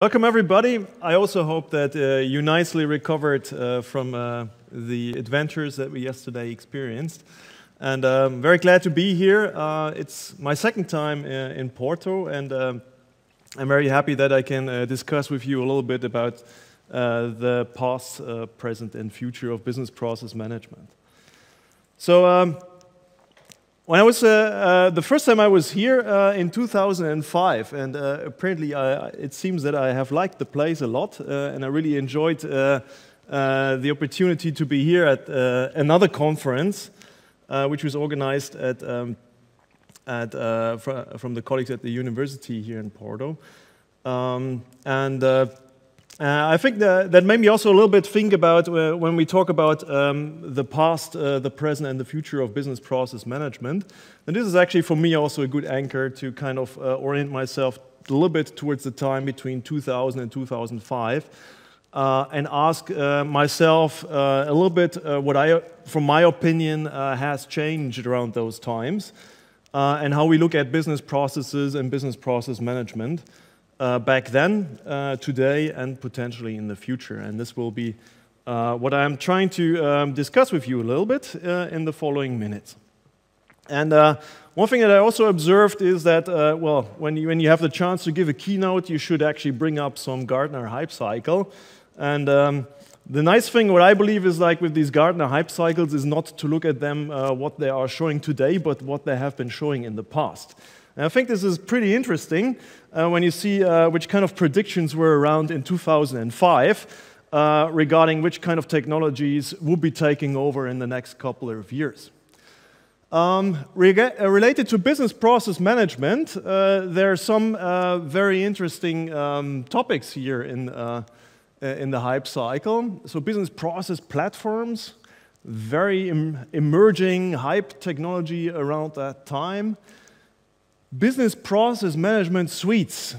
Welcome everybody. I also hope that you nicely recovered from the adventures that we yesterday experienced. And I'm very glad to be here. It's my second time in Porto, and I'm very happy that I can discuss with you a little bit about the past, present, and future of business process management. So when I was the first time I was here in 2005, and apparently it seems that I have liked the place a lot, and I really enjoyed the opportunity to be here at another conference, which was organized from the colleagues at the university here in Porto, I think that made me also a little bit think about when we talk about the past, the present, and the future of business process management. And this is actually for me also a good anchor to kind of orient myself a little bit towards the time between 2000 and 2005 and ask myself a little bit what from my opinion, has changed around those times and how we look at business processes and business process management. Back then, today, and potentially in the future. And this will be what I'm trying to discuss with you a little bit in the following minutes. And one thing that I also observed is that, well, when you have the chance to give a keynote, you should actually bring up some Gartner hype cycle. And the nice thing, what I believe is like with these Gartner hype cycles is not to look at them what they are showing today, but what they have been showing in the past. And I think this is pretty interesting when you see which kind of predictions were around in 2005 regarding which kind of technologies would be taking over in the next couple of years. Related to business process management, there are some very interesting topics here in the hype cycle. So business process platforms, very emerging hype technology around that time. Business process management suites,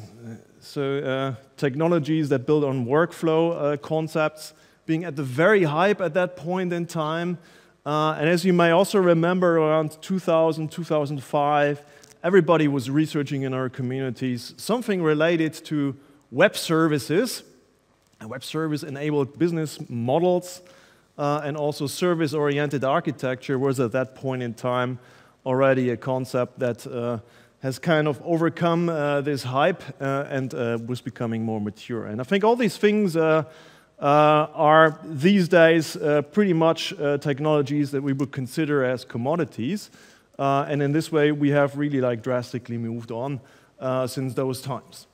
so technologies that build on workflow concepts, being at the very hype at that point in time. And as you may also remember, around 2000, 2005, everybody was researching in our communities something related to web services. And web service-enabled business models and also service-oriented architecture was at that point in time already a concept that has kind of overcome this hype and was becoming more mature. And I think all these things are these days pretty much technologies that we would consider as commodities. And in this way, we have really like drastically moved on since those times.